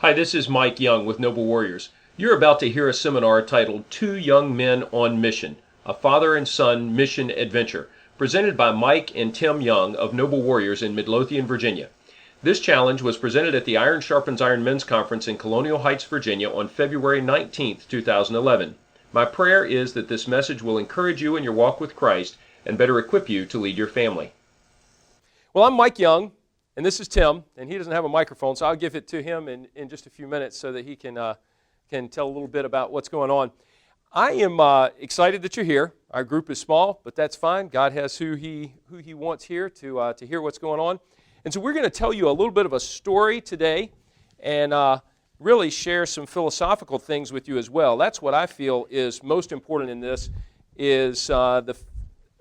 Hi, this is Mike Young with Noble Warriors. You're about to hear a seminar titled Two Young Men on Mission, a Father and Son Mission Adventure, presented by Mike and Tim Young of Noble Warriors in Midlothian, Virginia. This challenge was presented at the Iron Sharpens Iron Men's Conference in Colonial Heights, Virginia on February 19, 2011. My prayer is that this message will encourage you in your walk with Christ and better equip you to lead your family. Well, I'm Mike Young, and this is Tim, and he doesn't have a microphone, so I'll give it to him in just a few minutes so that he can tell a little bit about what's going on. I am excited that you're here. Our group is small, but that's fine. God has who He wants here to hear what's going on. And so we're going to tell you a little bit of a story today and really share some philosophical things with you as well. That's what I feel is most important in this, is the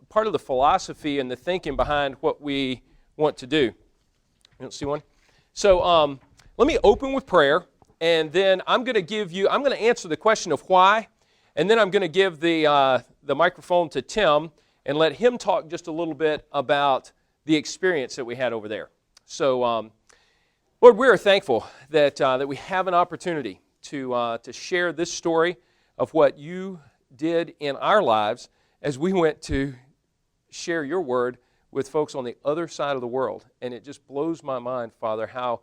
part of the philosophy and the thinking behind what we want to do. You don't see one? So let me open with prayer, and then I'm going to answer the question of why, and then I'm going to give the microphone to Tim and let him talk just a little bit about the experience that we had over there. So, Lord, we are thankful that we have an opportunity to share this story of what you did in our lives as we went to share your word with folks on the other side of the world. And it just blows my mind, Father, how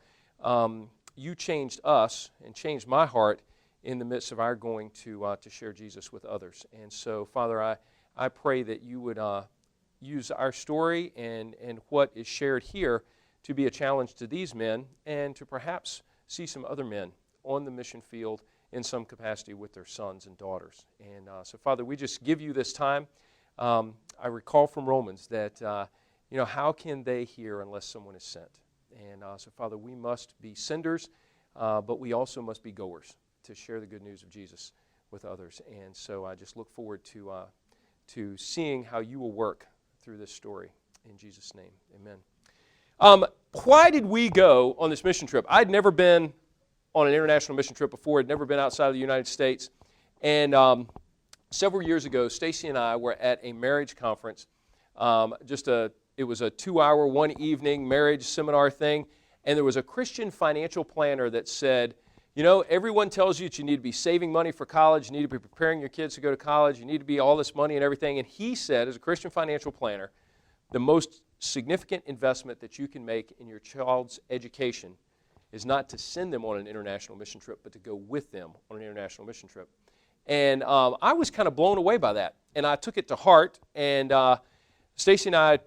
you changed us and changed my heart in the midst of our going to share Jesus with others. And so, Father, I pray that you would use our story and what is shared here to be a challenge to these men and to perhaps see some other men on the mission field in some capacity with their sons and daughters. And so, Father, we just give you this time. I recall from Romans that how can they hear unless someone is sent? And so, Father, we must be senders, but we also must be goers to share the good news of Jesus with others. And so I just look forward to seeing how you will work through this story. In Jesus' name, amen. Why did we go on this mission trip? I'd never been on an international mission trip before. I'd never been outside of the United States. And several years ago, Stacy and I were at a marriage conference. It was a 2-hour, one-evening marriage seminar thing, and there was a Christian financial planner that said, everyone tells you that you need to be saving money for college, you need to be preparing your kids to go to college, you need to be all this money and everything, and he said, as a Christian financial planner, the most significant investment that you can make in your child's education is not to send them on an international mission trip, but to go with them on an international mission trip. And I was kind of blown away by that, and I took it to heart, and Stacy and I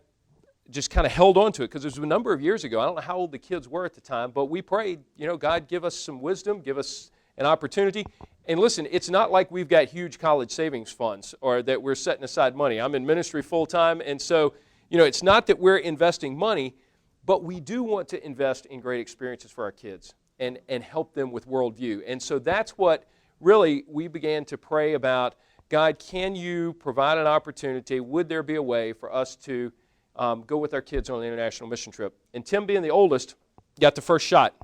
just kind of held on to it because it was a number of years ago. I don't know how old the kids were at the time, but we prayed, God, give us some wisdom, give us an opportunity. And listen, it's not like we've got huge college savings funds or that we're setting aside money. I'm in ministry full time, and so, it's not that we're investing money, but we do want to invest in great experiences for our kids and help them with worldview. And so that's what really we began to pray about. God, can you provide an opportunity? Would there be a way for us to go with our kids on an international mission trip? And Tim, being the oldest, got the first shot.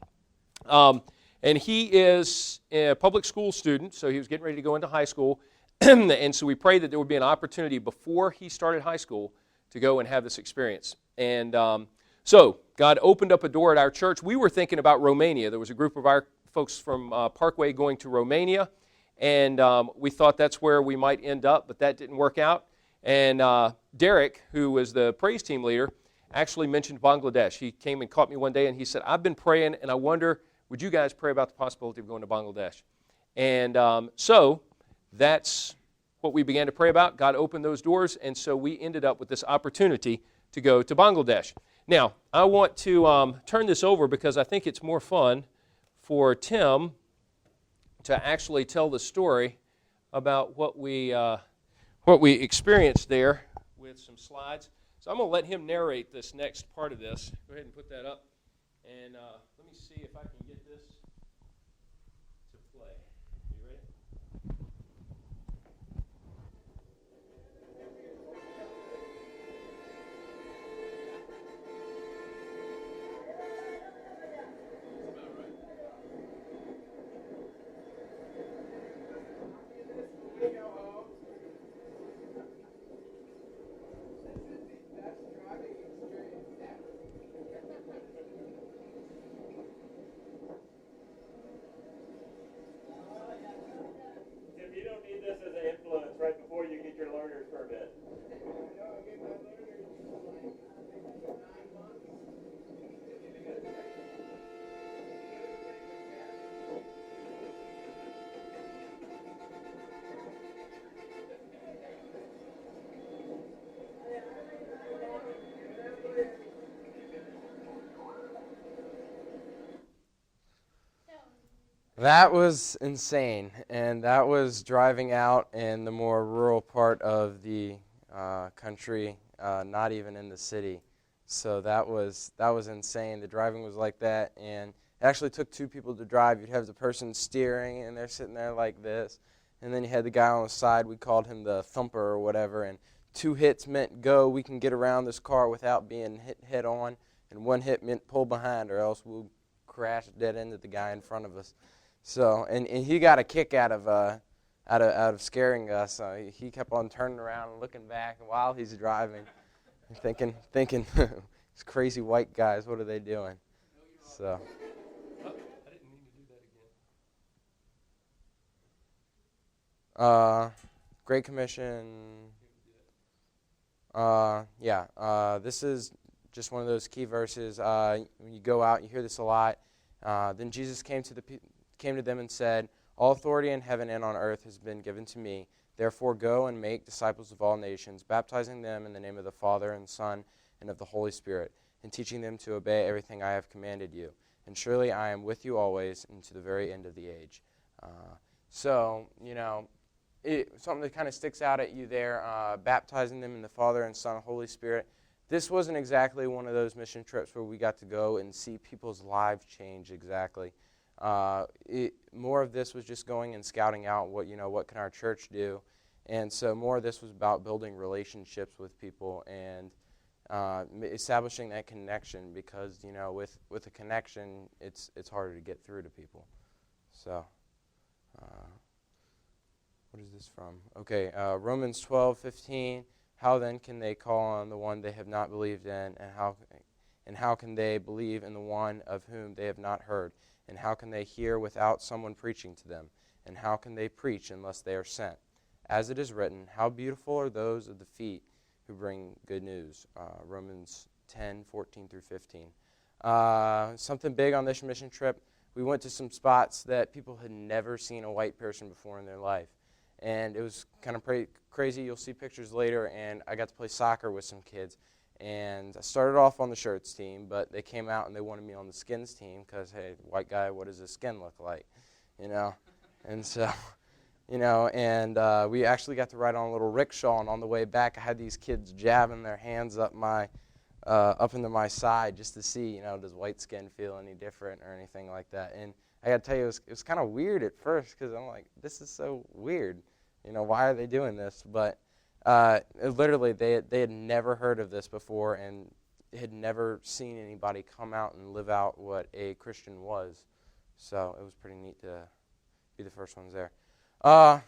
And he is a public school student, so he was getting ready to go into high school. And so we prayed that there would be an opportunity before he started high school to go and have this experience. And so God opened up a door at our church. We were thinking about Romania. There was a group of our folks from Parkway going to Romania, and we thought that's where we might end up, but that didn't work out. And Derek, who was the praise team leader, actually mentioned Bangladesh. He came and caught me one day, and he said, I've been praying, and I wonder, would you guys pray about the possibility of going to Bangladesh? And so that's what we began to pray about. God opened those doors, and so we ended up with this opportunity to go to Bangladesh. Now, I want to turn this over because I think it's more fun for Tim to actually tell the story about what we experienced there with some slides. So I'm going to let him narrate this next part of this. Go ahead and put that up. And let me see if I can get this to play. You ready? That was insane, and that was driving out in the more rural part of the country, not even in the city. So that was insane. The driving was like that, and it actually took two people to drive. You'd have the person steering, and they're sitting there like this, and then you had the guy on the side. We called him the thumper or whatever, and 2 hits meant go. We can get around this car without being hit head on, and 1 hit meant pull behind, or else we'll crash dead into the guy in front of us. So, and he got a kick out of scaring us. He kept on turning around and looking back while he's driving, thinking, these crazy white guys, what are they doing? So, I didn't mean to do that again. Great Commission. This is just one of those key verses. When you go out, you hear this a lot. Then Jesus came to them and said, "All authority in heaven and on earth has been given to me. Therefore go and make disciples of all nations, baptizing them in the name of the Father and Son and of the Holy Spirit, and teaching them to obey everything I have commanded you. And surely I am with you always and to the very end of the age." Something that kind of sticks out at you there, baptizing them in the Father and Son and Holy Spirit. This wasn't exactly one of those mission trips where we got to go and see people's lives change exactly. More of this was just going and scouting out what can our church do, and so more of this was about building relationships with people and establishing that connection, because with a connection it's harder to get through to people. So what is this from? Okay, Romans 12:15. How then can they call on the one they have not believed in, and how can they believe in the one of whom they have not heard? And how can they hear without someone preaching to them? And how can they preach unless they are sent? As it is written, how beautiful are those of the feet who bring good news. Romans 10:14 through 15. Something big on this mission trip, we went to some spots that people had never seen a white person before in their life. And it was kind of crazy. You'll see pictures later, and I got to play soccer with some kids. And I started off on the shirts team, but they came out and they wanted me on the skins team because, hey, white guy, what does his skin look like? And so, we actually got to ride on a little rickshaw, and on the way back I had these kids jabbing their hands up into my side just to see, does white skin feel any different or anything like that. And I got to tell you, it was kind of weird at first because I'm like, this is so weird. Why are they doing this? But literally, they had never heard of this before and had never seen anybody come out and live out what a Christian was. So it was pretty neat to be the first ones there. How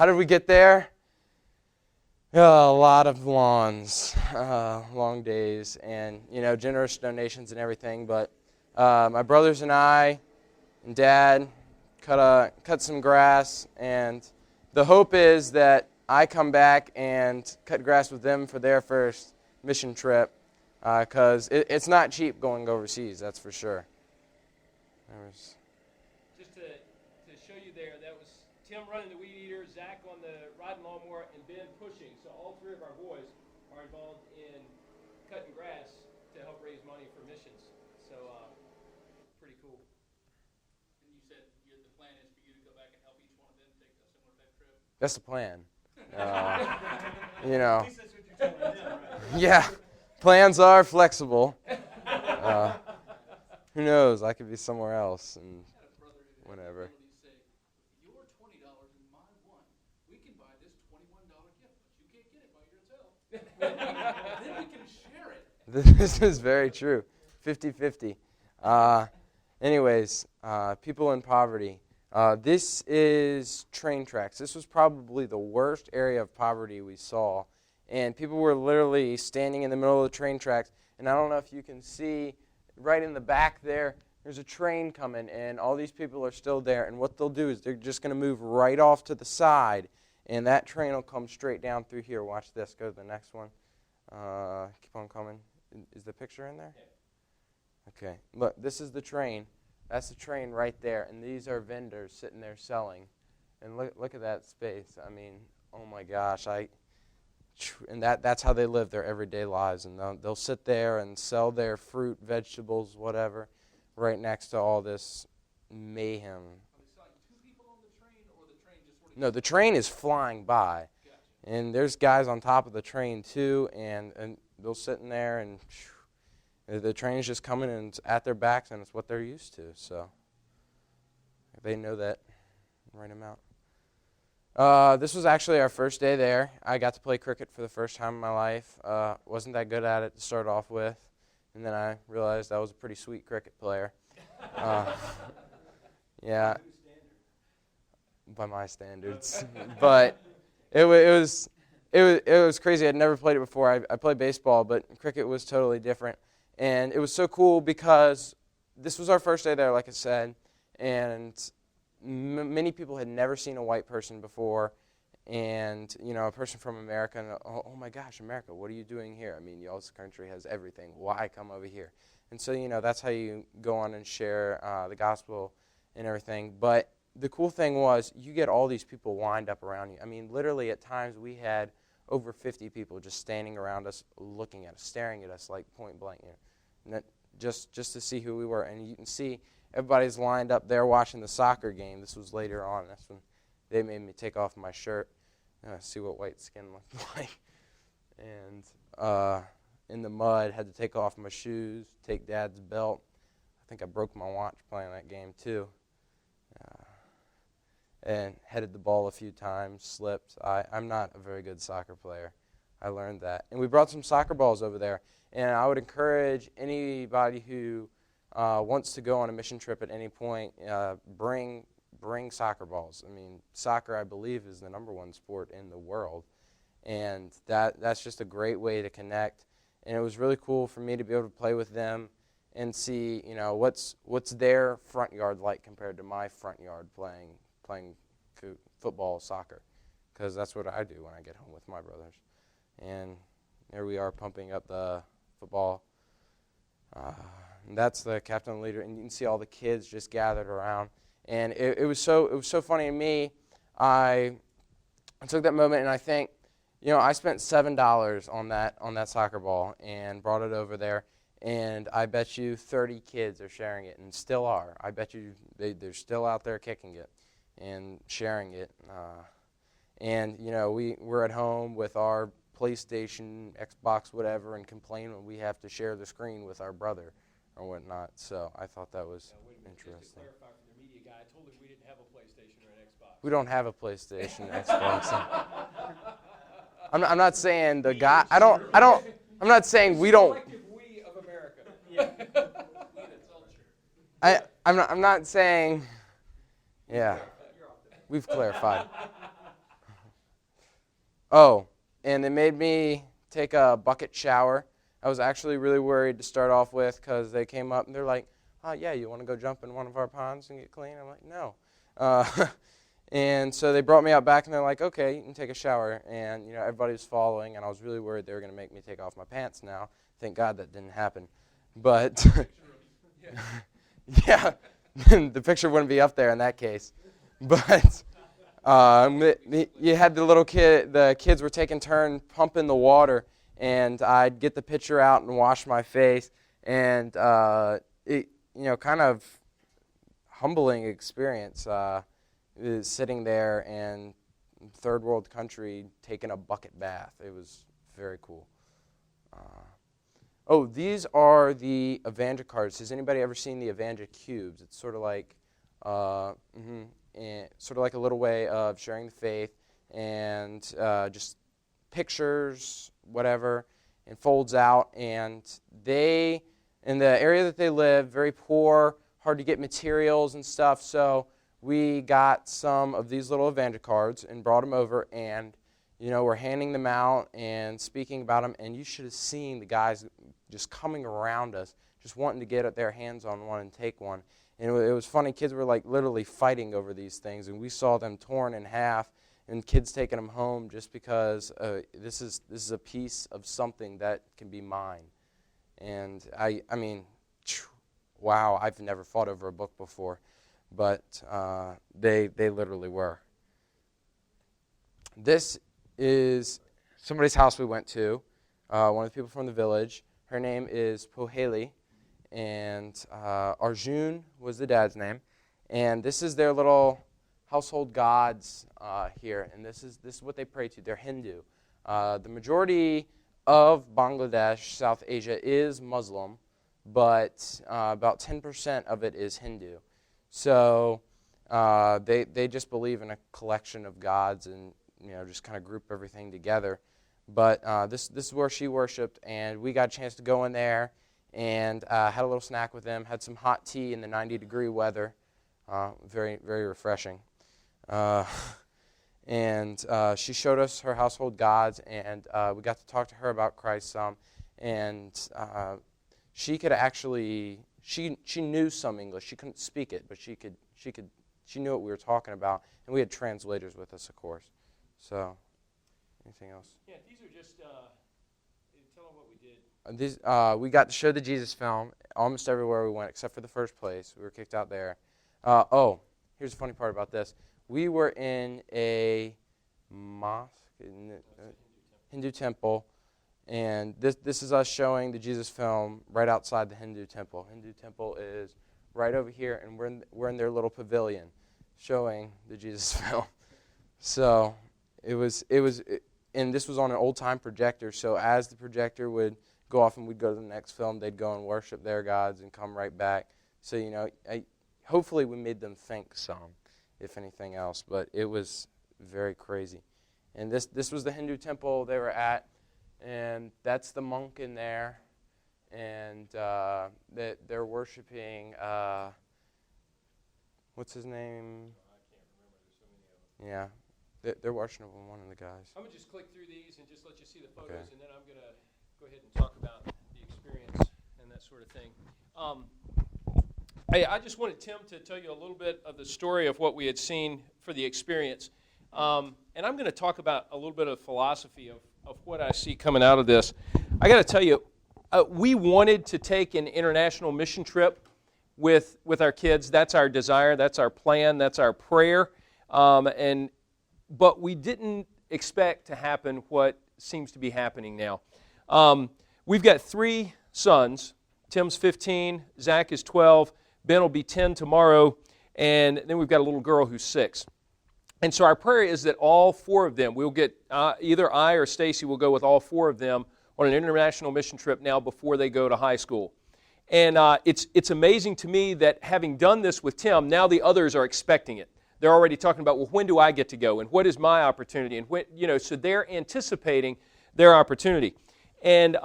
did we get there? A lot of lawns, long days, and generous donations and everything. But my brothers and I and Dad cut some grass, and the hope is that I come back and cut grass with them for their first mission trip, because it's not cheap going overseas, that's for sure. Just to show you there, that was Tim running the weed eater, Zach on the riding lawnmower, and Ben pushing. So all 3 of our boys are involved in cutting grass to help raise money for missions. So pretty cool. And you said the plan is for you to go back and help each one of them take a similar type trip? That's the plan. At least that's what you're telling them, right? Yeah, plans are flexible. Who knows? I could be somewhere else and whatever. Say, your $20 and my $1, we can buy this $21 gift, but you can't get it by yourself. Then we can share it. This is very true. 50-50. Anyways, people in poverty. This is train tracks. This was probably the worst area of poverty we saw. And people were literally standing in the middle of the train tracks. And I don't know if you can see right in the back there's a train coming, and all these people are still there. And what they'll do is they're just going to move right off to the side, and that train will come straight down through here. Watch this. Go to the next one. Keep on coming. Is the picture in there? Okay. Look, this is the train. That's the train right there, and these are vendors sitting there selling. And look at that space. I mean, oh my gosh, and that's how they live their everyday lives. And they'll sit there and sell their fruit, vegetables, whatever, right next to all this mayhem. Are they selling two people on the train, or the train just sort of... No, the train is flying by. Gotcha. And there's guys on top of the train, too, and they'll sit in there, and the train's just coming, and it's at their backs, and it's what they're used to. So they know that right amount. This was actually our first day there. I got to play cricket for the first time in my life. Wasn't that good at it to start off with, and then I realized I was a pretty sweet cricket player. Yeah, by my standards, but it was crazy. I'd never played it before. I played baseball, but cricket was totally different, and it was so cool because this was our first day there, like I said, and many people had never seen a white person before, and a person from America, and oh my gosh, America, what are you doing here? I mean, y'all's country has everything. Why come over here? And so that's how you go on and share the gospel and everything. But the cool thing was you get all these people lined up around you. I mean, literally at times we had over 50 people just standing around us, looking at us, staring at us like point blank, and that just to see who we were. And you can see everybody's lined up there watching the soccer game. This was later on. That's when they made me take off my shirt and see what white skin looked like. And in the mud, had to take off my shoes, take Dad's belt. I think I broke my watch playing that game too. And headed the ball a few times, slipped. I'm not a very good soccer player. I learned that. And we brought some soccer balls over there. And I would encourage anybody who wants to go on a mission trip at any point, bring soccer balls. I mean, soccer, I believe, is the #1 sport in the world. And that's just a great way to connect. And it was really cool for me to be able to play with them and see, what's their front yard like compared to my front yard playing football, soccer, because that's what I do when I get home with my brothers. And there we are pumping up the football. And that's the captain and leader, and you can see all the kids just gathered around. And it was so funny to me. I took that moment and I think, I spent $7 on that soccer ball and brought it over there. And I bet you 30 kids are sharing it and still are. I bet you they're still out there kicking it and sharing it. And we're at home with our PlayStation, Xbox, whatever, and complain when we have to share the screen with our brother or whatnot. So I thought that was interesting. Just to clarify for the media guy, I told him we didn't have a PlayStation or an Xbox. We don't have a PlayStation, Xbox. I'm not saying the guy. I'm not saying we don't. Collective we of America. Yeah. I'm not saying. Yeah. We've clarified. Oh, and they made me take a bucket shower. I was actually really worried to start off with because they came up and they're like, "Oh yeah, you want to go jump in one of our ponds and get clean?" I'm like, "No." And so they brought me out back and they're like, "Okay, you can take a shower." And everybody was following, and I was really worried they were going to make me take off my pants now. Thank God that didn't happen. But yeah, the picture wouldn't be up there in that case. But you had the kids were taking turn pumping the water, and I'd get the pitcher out and wash my face, and kind of humbling experience is sitting there in third world country taking a bucket bath. It was very cool. These are the Evangel cards. Has anybody ever seen the Evangel cubes? It's sort of like a little way of sharing the faith, and just pictures, whatever, and folds out. And they, in the area that they live, very poor, hard to get materials and stuff. So we got some of these little Evangel cards and brought them over, and we're handing them out and speaking about them. And you should have seen the guys just coming around us, just wanting to get their hands on one and take one. And it was funny. Kids were like literally fighting over these things, and we saw them torn in half, and kids taking them home just because this is a piece of something that can be mine. And I mean, wow! I've never fought over a book before, but they literally were. This is somebody's house we went to. One of the people from the village. Her name is Poheli. And Arjun was the dad's name. And this is their little household gods here, and this is what they pray to. They're Hindu. The majority of Bangladesh, South Asia, is Muslim, but about 10% of it is Hindu. So they just believe in a collection of gods and just kind of group everything together. But this is where she worshipped, and we got a chance to go in there and had a little snack with them, had some hot tea in the 90-degree weather. Very, very refreshing. And she showed us her household gods, and we got to talk to her about Christ some. And she could actually, she knew some English. She couldn't speak it, but she knew what we were talking about. And we had translators with us, of course. So, anything else? Yeah, these are just, tell them what we did. We got to show the Jesus film almost everywhere we went, except for the first place. We were kicked out there. Here's the funny part about this. We were in a mosque, Hindu temple, and this is us showing the Jesus film right outside the Hindu temple. Hindu temple is right over here, and we're in their little pavilion showing the Jesus film. So and this was on an old-time projector, so as the projector would go off and we'd go to the next film, they'd go and worship their gods and come right back. So, hopefully we made them think some, if anything else, but it was very crazy. And this was the Hindu temple they were at, and that's the monk in there, and they're worshiping, what's his name? I can't remember. There's so many of them. Yeah, they're worshiping one of the guys. I'm going to just click through these and just let you see the photos, Okay. and then I'm going to go ahead and talk about the experience and that sort of thing. I just wanted Tim to tell you a little bit of the story of what we had seen for the experience. And I'm going to talk about a little bit of philosophy of what I see coming out of this. I got to tell you, we wanted to take an international mission trip with our kids. That's our desire. That's our plan. That's our prayer. But we didn't expect to happen what seems to be happening now. We've got 3 sons. Tim's 15, Zach is 12, Ben will be 10 tomorrow, and then we've got a little girl who's 6. And so our prayer is that all 4 of them, we'll get, either I or Stacy will go with all 4 of them on an international mission trip now before they go to high school. And it's amazing to me that having done this with Tim, now the others are expecting it. They're already talking about, well, when do I get to go, and what is my opportunity, and when, so they're anticipating their opportunity. And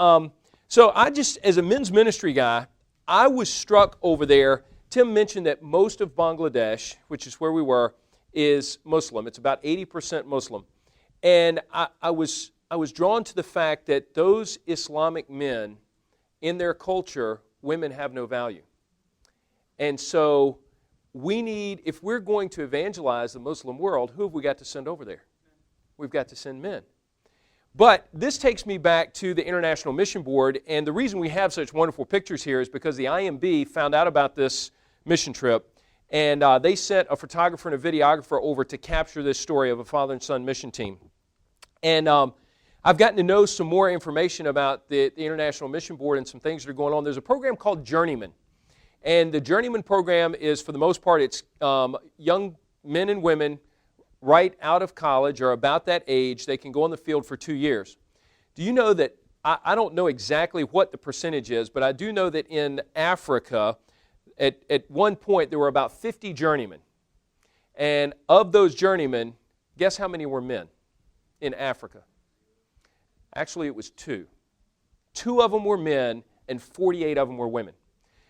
so I just, as a men's ministry guy, I was struck over there. Tim mentioned that most of Bangladesh, which is where we were, is Muslim. It's about 80% Muslim. And I was drawn to the fact that those Islamic men, in their culture, women have no value. And so we need, if we're going to evangelize the Muslim world, who have we got to send over there? We've got to send men. But this takes me back to the International Mission Board, and the reason we have such wonderful pictures here is because the IMB found out about this mission trip, and they sent a photographer and a videographer over to capture this story of a father and son mission team. And I've gotten to know some more information about the International Mission Board and some things that are going on. There's a program called Journeyman, and the Journeyman program is, for the most part, it's young men and women right out of college or about that age. They can go in the field for 2 years. Do you know that, I don't know exactly what the percentage is, but I do know that in Africa, at one point, there were about 50 journeymen. And of those journeymen, guess how many were men in Africa? Actually, it was 2. 2 of them were men, and 48 of them were women.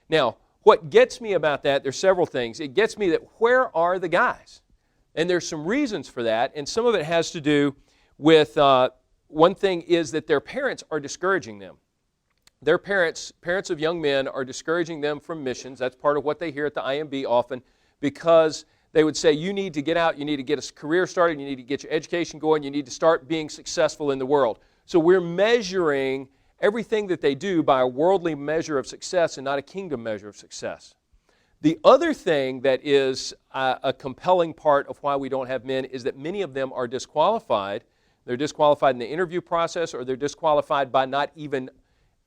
Now, what gets me about that, there's several things. It gets me that where are the guys? And there's some reasons for that, and some of it has to do with, one thing is that their parents are discouraging them. Their parents of young men, are discouraging them from missions. That's part of what they hear at the IMB often, because they would say, you need to get out, you need to get a career started, you need to get your education going, you need to start being successful in the world. So we're measuring everything that they do by a worldly measure of success and not a kingdom measure of success. The other thing that is a compelling part of why we don't have men is that many of them are disqualified. They're disqualified in the interview process, or they're disqualified by not even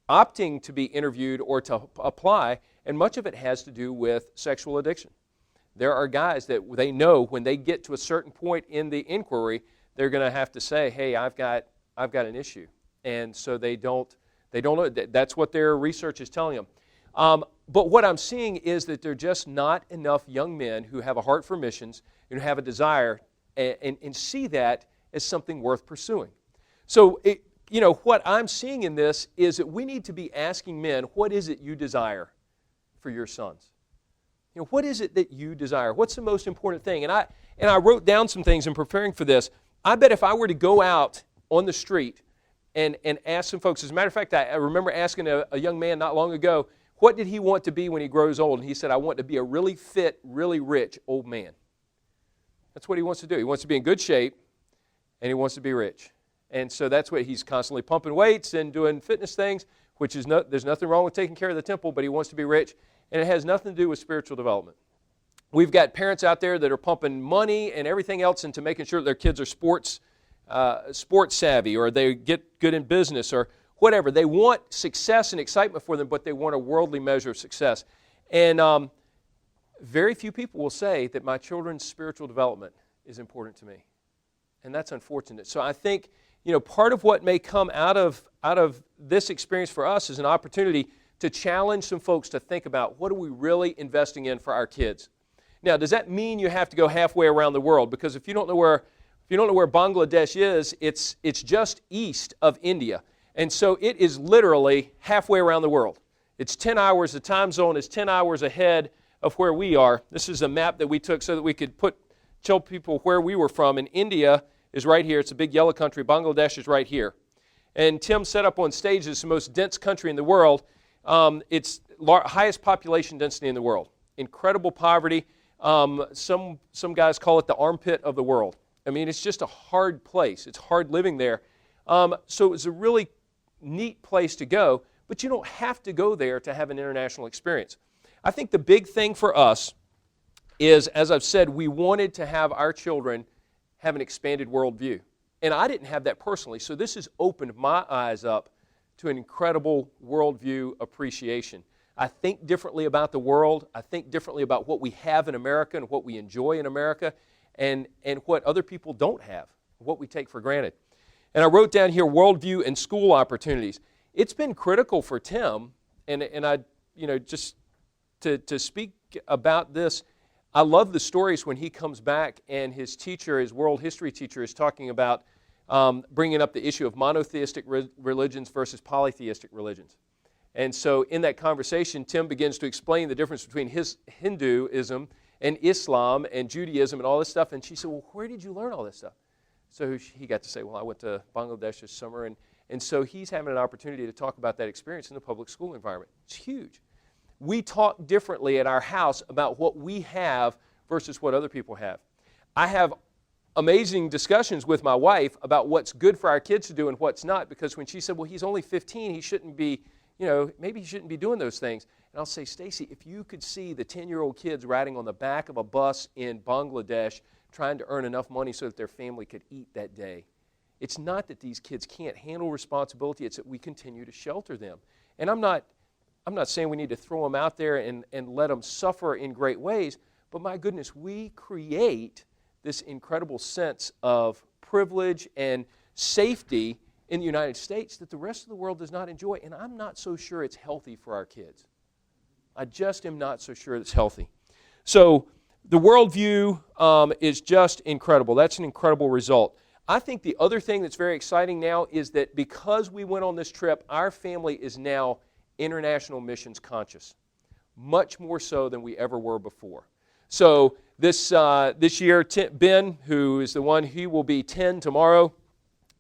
opting to be interviewed or to apply, and much of it has to do with sexual addiction. There are guys that they know when they get to a certain point in the inquiry, they're going to have to say, hey, I've got an issue. And so they don't know. That's what their research is telling them. But what I'm seeing is that there are just not enough young men who have a heart for missions and who have a desire and see that as something worth pursuing. So, what I'm seeing in this is that we need to be asking men, what is it you desire for your sons? What is it that you desire? What's the most important thing? And I wrote down some things in preparing for this. I bet if I were to go out on the street and ask some folks, as a matter of fact, I remember asking a young man not long ago, what did he want to be when he grows old? And he said, I want to be a really fit, really rich old man. That's what he wants to do. He wants to be in good shape, and he wants to be rich. And so that's what he's constantly pumping weights and doing fitness things, which is there's nothing wrong with taking care of the temple, but he wants to be rich. And it has nothing to do with spiritual development. We've got parents out there that are pumping money and everything else into making sure that their kids are sports savvy, or they get good in business, or whatever. They want success and excitement for them, but they want a worldly measure of success. And very few people will say that my children's spiritual development is important to me. And that's unfortunate. So I think, part of what may come out of this experience for us is an opportunity to challenge some folks to think about, what are we really investing in for our kids? Now, does that mean you have to go halfway around the world? Because if you don't know where Bangladesh is, it's just east of India. And so it is literally halfway around the world. It's 10 hours, the time zone is 10 hours ahead of where we are. This is a map that we took so that we could tell people where we were from. And India is right here. It's a big yellow country. Bangladesh is right here. And Tim set up on stage, it's the most dense country in the world. It's highest population density in the world. Incredible poverty. Some guys call it the armpit of the world. I mean, it's just a hard place. It's hard living there. So it's a really neat place to go, but you don't have to go there to have an international experience. I think the big thing for us is, as I've said, we wanted to have our children have an expanded worldview. And I didn't have that personally, so this has opened my eyes up to an incredible worldview appreciation. I think differently about the world. I think differently about what we have in America and what we enjoy in America, and what other people don't have, what we take for granted. And I wrote down here worldview and school opportunities. It's been critical for Tim, and I, just to speak about this, I love the stories when he comes back and his teacher, his world history teacher, is talking about bringing up the issue of monotheistic religions versus polytheistic religions. And so in that conversation, Tim begins to explain the difference between his Hinduism and Islam and Judaism and all this stuff. And she said, well, where did you learn all this stuff? So he got to say, well, I went to Bangladesh this summer. And so he's having an opportunity to talk about that experience in the public school environment. It's huge. We talk differently at our house about what we have versus what other people have. I have amazing discussions with my wife about what's good for our kids to do and what's not, because when she said, well, he's only 15, he shouldn't be, maybe he shouldn't be doing those things. And I'll say, Stacy, if you could see the 10-year-old kids riding on the back of a bus in Bangladesh trying to earn enough money so that their family could eat that day, it's not that these kids can't handle responsibility, it's that we continue to shelter them. And I'm not saying we need to throw them out there and let them suffer in great ways, but my goodness, we create this incredible sense of privilege and safety in the United States that the rest of the world does not enjoy, and I'm not so sure it's healthy for our kids. I just am not so sure it's healthy. So the worldview is just incredible. That's an incredible result. I think the other thing that's very exciting now is that because we went on this trip, our family is now international missions conscious, much more so than we ever were before. So this year, Ben, who is the one, he will be 10 tomorrow.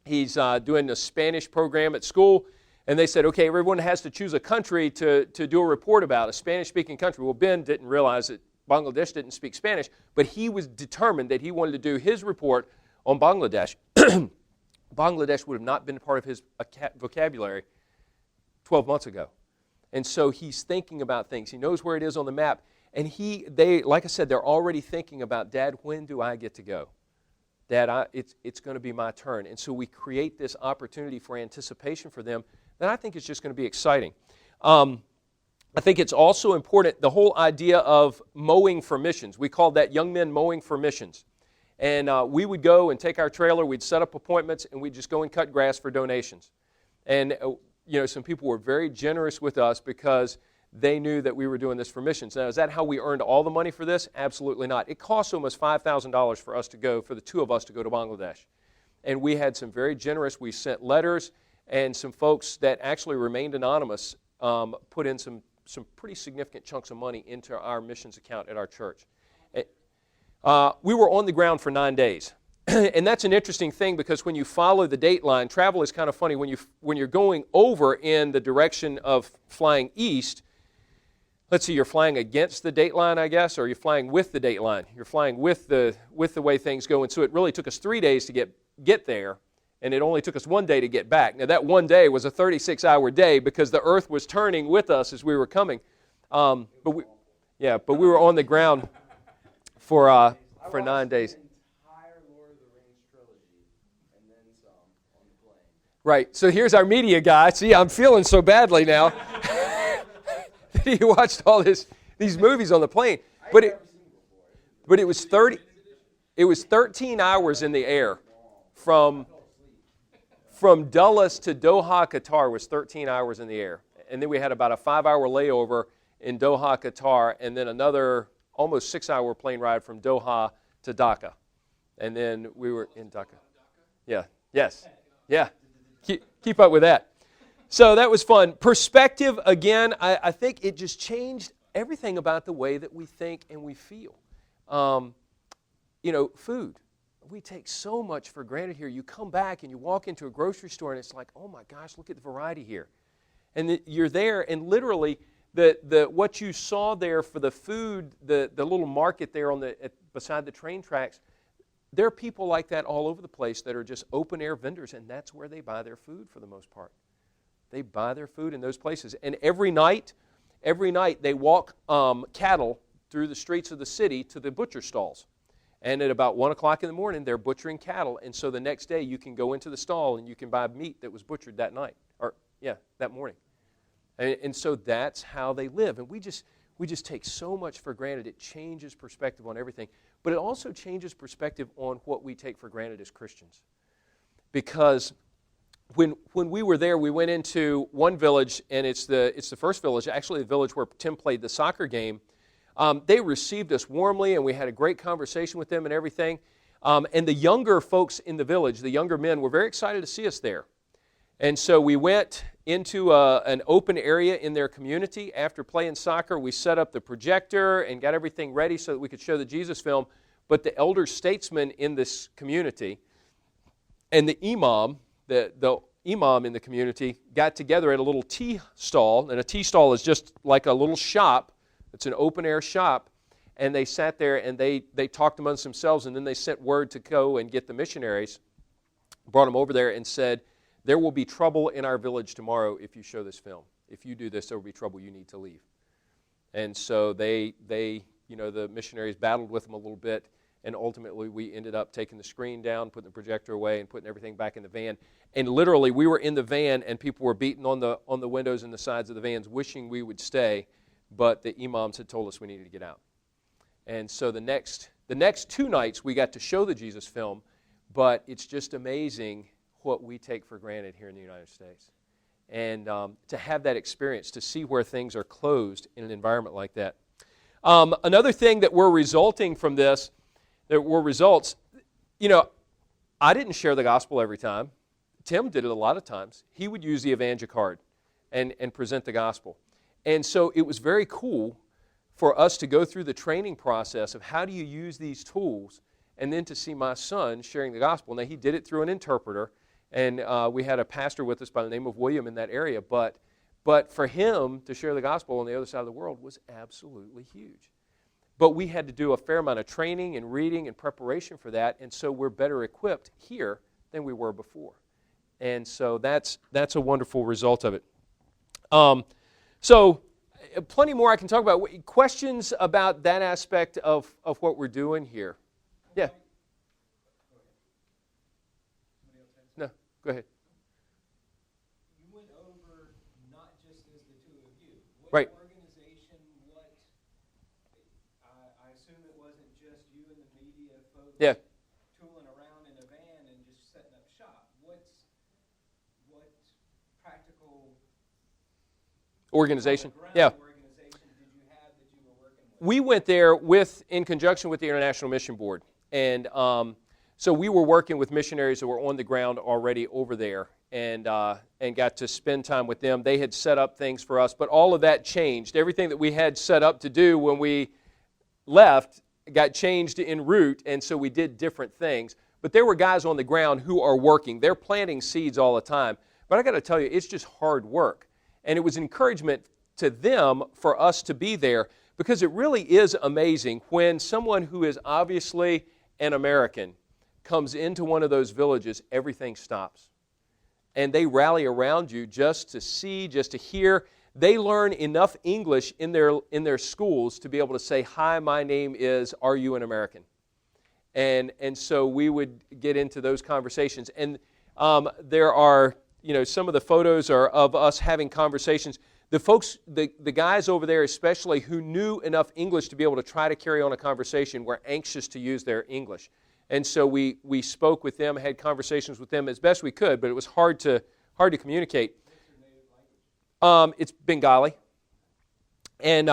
He's doing a Spanish program at school, and they said, okay, everyone has to choose a country to do a report about, a Spanish-speaking country. Well, Ben didn't realize that Bangladesh didn't speak Spanish, but he was determined that he wanted to do his report on Bangladesh. Bangladesh would have not been part of his vocabulary 12 months ago. And so he's thinking about things. He knows where it is on the map. And they, like I said, they're already thinking about, Dad, when do I get to go? Dad, it's going to be my turn. And so we create this opportunity for anticipation for them that I think is just going to be exciting. I think it's also important, the whole idea of mowing for missions. We called that Young Men Mowing for Missions. And we would go and take our trailer, we'd set up appointments, and we'd just go and cut grass for donations. And, some people were very generous with us because they knew that we were doing this for missions. Now, is that how we earned all the money for this? Absolutely not. It cost almost $5,000 for us to go, for the two of us to go to Bangladesh. And we had some very generous, we sent letters, and some folks that actually remained anonymous put in some pretty significant chunks of money into our missions account at our church. We were on the ground for 9 days. And that's an interesting thing because when you follow the date line, travel is kind of funny. When you're going over in the direction of flying east, let's see, you're flying against the date line, I guess, or you're flying with the date line. You're flying with the way things go. And so it really took us 3 days to get there, and it only took us 1 day to get back. Now, that 1 day was a 36-hour day because the earth was turning with us as we were coming. But we were on the ground for 9 days. Right, so here's our media guy. See, I'm feeling so badly now. He watched all these movies on the plane. But it was 13 hours in the air. From Dulles to Doha, Qatar was 13 hours in the air. And then we had about a 5-hour layover in Doha, Qatar, and then another almost 6-hour plane ride from Doha to Dhaka. And then we were in Dhaka. Yeah, yes, yeah. Keep up with that. So that was fun. Perspective, again, I think it just changed everything about the way that we think and we feel. Food. We take so much for granted here. You come back and you walk into a grocery store and it's like, oh my gosh, look at the variety here. And you're there and literally what you saw there for the food, the little market there beside the train tracks, there are people like that all over the place that are just open-air vendors, and that's where they buy their food for the most part. They buy their food in those places. And every night they walk cattle through the streets of the city to the butcher stalls. And at about 1 o'clock in the morning, they're butchering cattle, and so the next day you can go into the stall and you can buy meat that was butchered that night, that morning. And so that's how they live. And we just take so much for granted. It changes perspective on everything. But it also changes perspective on what we take for granted as Christians. Because when we were there, we went into one village, and it's the first village, actually the village where Tim played the soccer game. They received us warmly, and we had a great conversation with them and everything. And the younger folks in the village, the younger men, were very excited to see us there. And so we went into an open area in their community. After playing soccer, we set up the projector and got everything ready so that we could show the Jesus film. But the elder statesmen in this community and the imam in the community got together at a little tea stall. And a tea stall is just like a little shop. It's an open-air shop. And they sat there and they talked amongst themselves, and then they sent word to go and get the missionaries, brought them over there and said, there will be trouble in our village tomorrow if you show this film. If you do this, there will be trouble. You need to leave. And so the missionaries battled with them a little bit, and ultimately we ended up taking the screen down, putting the projector away, and putting everything back in the van. And literally, we were in the van, and people were beating on the windows and the sides of the vans, wishing we would stay, but the imams had told us we needed to get out. And so the next 2 nights, we got to show the Jesus film, but it's just amazing what we take for granted here in the United States. And to have that experience, to see where things are closed in an environment like that. Another thing that were resulting from this, there were results, I didn't share the gospel every time. Tim did it a lot of times. He would use the Evangel card and present the gospel. And so it was very cool for us to go through the training process of how do you use these tools, and then to see my son sharing the gospel. Now, he did it through an interpreter, and we had a pastor with us by the name of William in that area, but for him to share the gospel on the other side of the world was absolutely huge. But we had to do a fair amount of training and reading and preparation for that, and so we're better equipped here than we were before. And so that's a wonderful result of it. So plenty more I can talk about. Questions about that aspect of what we're doing here? Yeah. No, go ahead. You went over not just as the two of you. What right. organizations opposed Yeah. to tooling around in a van and just setting up shop? What practical Organization. on-the-ground Yeah. organization did you have that you were working with? We went there in conjunction with the International Mission Board. And so we were working with missionaries that were on the ground already over there and got to spend time with them. They had set up things for us, but all of that changed. Everything that we had set up to do when we left got changed en route, and so we did different things. But there were guys on the ground who are working. They're planting seeds all the time. But I got to tell you, it's just hard work. And it was encouragement to them for us to be there, because it really is amazing when someone who is obviously an American comes into one of those villages, everything stops. And they rally around you just to see, just to hear. They learn enough English in their schools to be able to say, "Hi, my name is, are you an American?" And so we would get into those conversations. And there are, some of the photos are of us having conversations. The folks, the guys over there especially who knew enough English to be able to try to carry on a conversation were anxious to use their English. And so we spoke with them, had conversations with them as best we could, but it was hard to communicate. It's Bengali. And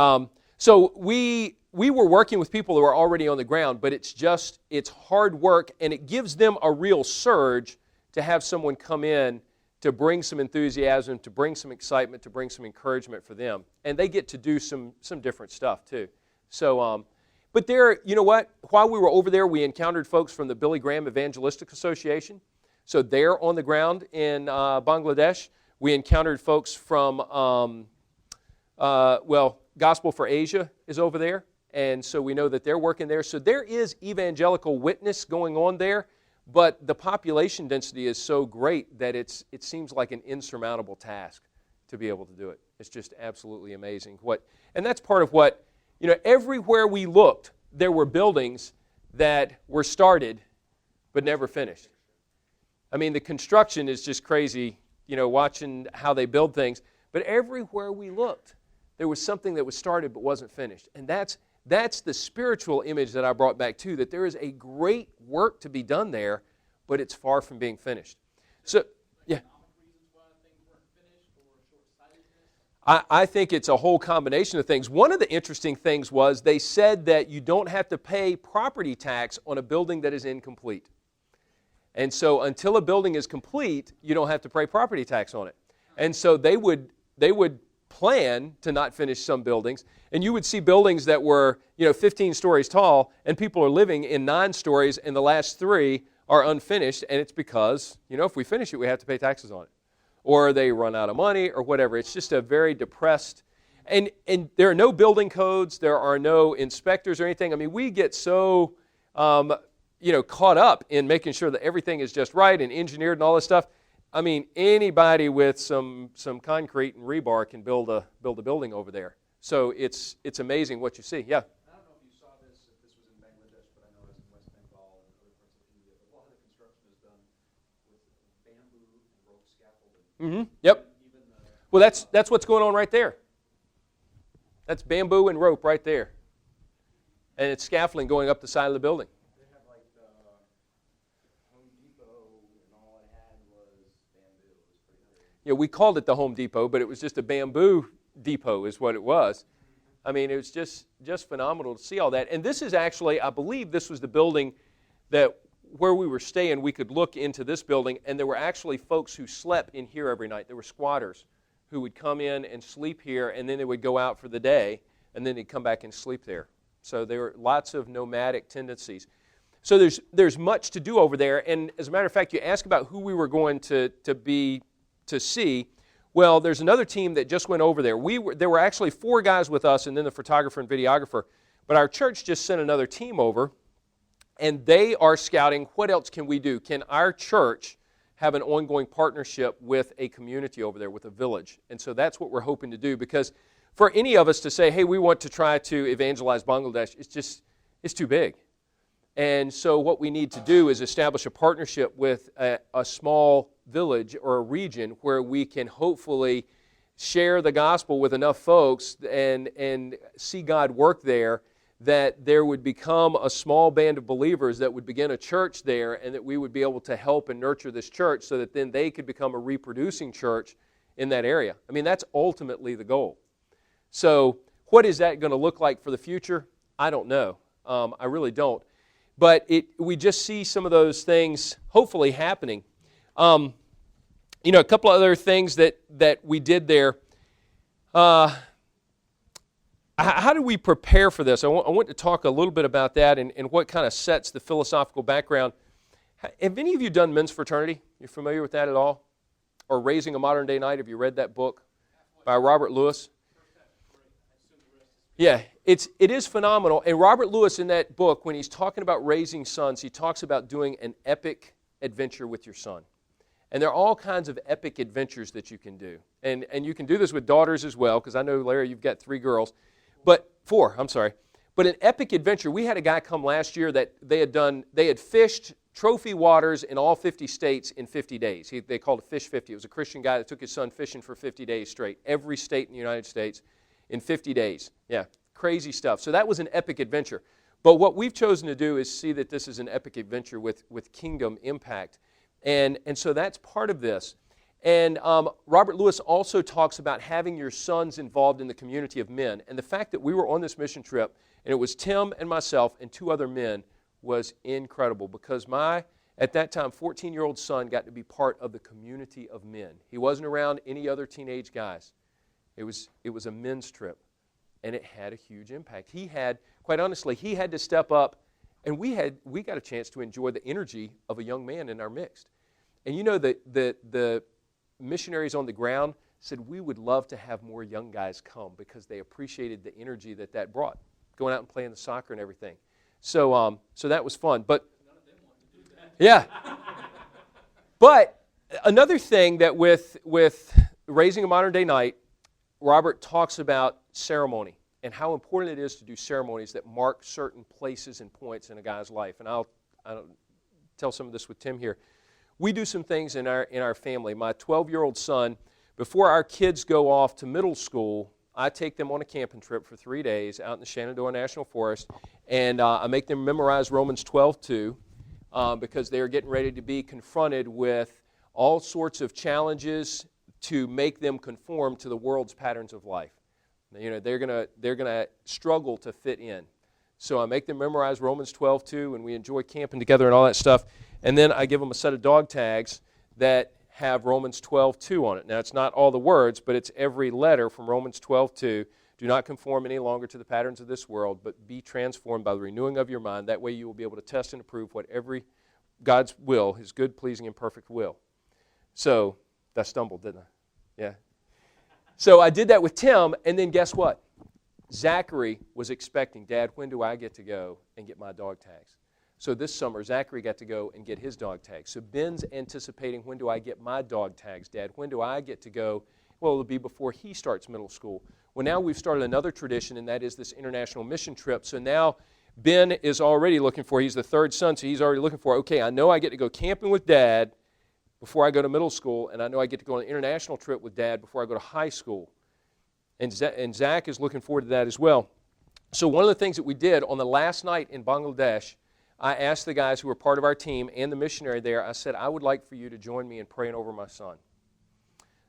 so we were working with people who are already on the ground, but it's hard work, and it gives them a real surge to have someone come in to bring some enthusiasm, to bring some excitement, to bring some encouragement for them. And they get to do some different stuff too. So, but there, you know what? While we were over there, we encountered folks from the Billy Graham Evangelistic Association. So they're on the ground in Bangladesh. We encountered folks from, Gospel for Asia is over there. And so we know that they're working there. So there is evangelical witness going on there. But the population density is so great that it seems like an insurmountable task to be able to do it. It's just absolutely amazing. And that's part of what, everywhere we looked, there were buildings that were started but never finished. I mean, the construction is just crazy, watching how they build things. But everywhere we looked, there was something that was started but wasn't finished. And that's the spiritual image that I brought back too, that there is a great work to be done there, but it's far from being finished. So, yeah. I think it's a whole combination of things. One of the interesting things was they said that you don't have to pay property tax on a building that is incomplete. And so until a building is complete, you don't have to pay property tax on it. And so they would plan to not finish some buildings, and you would see buildings that were 15 stories tall, and people are living in 9 stories, and the last 3 are unfinished, and it's because if we finish it, we have to pay taxes on it, or they run out of money, or whatever. It's just a very depressed, and there are no building codes, there are no inspectors or anything. I mean, we get so caught up in making sure that everything is just right and engineered and all this stuff. I mean, anybody with some concrete and rebar can build a building over there. So it's amazing what you see. Yeah. I don't know if you saw this, if this was in Bangladesh, but I know it's in West Bengal and other parts of India. But a lot of the construction is done with bamboo and rope scaffolding. Mm-hmm. Yep. Well, that's what's going on right there. That's bamboo and rope right there, and it's scaffolding going up the side of the building. We called it the Home Depot, but it was just a bamboo depot is what it was. I mean, it was just phenomenal to see all that. And this is actually, I believe this was the building that where we were staying, we could look into this building, and there were actually folks who slept in here every night. There were squatters who would come in and sleep here, and then they would go out for the day, and then they'd come back and sleep there. So there were lots of nomadic tendencies. So there's much to do over there. And as a matter of fact, you ask about who we were going to see. Well, there's another team that just went over there. There were actually 4 guys with us and then the photographer and videographer. But our church just sent another team over, and they are scouting, what else can we do? Can our church have an ongoing partnership with a community over there, with a village? And so that's what we're hoping to do, because for any of us to say, hey, we want to try to evangelize Bangladesh, it's too big. And so what we need to do is establish a partnership with a small village or a region where we can hopefully share the gospel with enough folks and see God work there that there would become a small band of believers that would begin a church there, and that we would be able to help and nurture this church so that then they could become a reproducing church in that area. I mean, that's ultimately the goal. So what is that going to look like for the future? I don't know. I really don't. But we just see some of those things hopefully happening. A couple of other things that we did there. How do we prepare for this? I want to talk a little bit about that and what kind of sets the philosophical background. Have any of you done men's fraternity? You familiar with that at all? Or Raising a Modern Day Knight? Have you read that book by Robert Lewis? Yeah, it is phenomenal. And Robert Lewis in that book, when he's talking about raising sons, he talks about doing an epic adventure with your son. And there are all kinds of epic adventures that you can do. And you can do this with daughters as well, because I know, Larry, you've got 3 girls. But 4, I'm sorry. But an epic adventure, we had a guy come last year that they had fished trophy waters in all 50 states in 50 days. They called it Fish 50. It was a Christian guy that took his son fishing for 50 days straight. Every state in the United States in 50 days. Yeah, crazy stuff. So that was an epic adventure. But what we've chosen to do is see that this is an epic adventure with kingdom impact. And so that's part of this. And Robert Lewis also talks about having your sons involved in the community of men. And the fact that we were on this mission trip, and it was Tim and myself and 2 other men, was incredible because my, at that time, 14-year-old son got to be part of the community of men. He wasn't around any other teenage guys. It was a men's trip, and it had a huge impact. Quite honestly, he had to step up, and we got a chance to enjoy the energy of a young man in our midst. And you know, the missionaries on the ground said we would love to have more young guys come because they appreciated the energy that brought, going out and playing the soccer and everything. So that was fun. But none of them wanted to do that. Yeah. But another thing that with Raising a Modern Day Knight, Robert talks about ceremony and how important it is to do ceremonies that mark certain places and points in a guy's life. And I'll tell some of this with Tim here. We do some things in our family. My 12-year-old son, before our kids go off to middle school, I take them on a camping trip for 3 days out in the Shenandoah National Forest, and I make them memorize Romans 12:2 because they are getting ready to be confronted with all sorts of challenges to make them conform to the world's patterns of life. You know, they're gonna struggle to fit in. So I make them memorize Romans 12:2, and we enjoy camping together and all that stuff. And then I give them a set of dog tags that have Romans 12:2 on it. Now, it's not all the words, but it's every letter from Romans 12:2. Do not conform any longer to the patterns of this world, but be transformed by the renewing of your mind. That way you will be able to test and approve what every God's will, His good, pleasing, and perfect will. So, I stumbled, didn't I? Yeah. So I did that with Tim, and then guess what? Zachary was expecting, Dad, when do I get to go and get my dog tags? So this summer, Zachary got to go and get his dog tags. So Ben's anticipating, when do I get my dog tags, Dad? When do I get to go? Well, it'll be before he starts middle school. Well, now we've started another tradition, and that is this international mission trip. So now Ben is already looking for, he's the 3rd son, so he's already looking for, okay, I know I get to go camping with Dad before I go to middle school, and I know I get to go on an international trip with Dad before I go to high school. And Zach is looking forward to that as well. So one of the things that we did on the last night in Bangladesh, I asked the guys who were part of our team and the missionary there, I said, I would like for you to join me in praying over my son.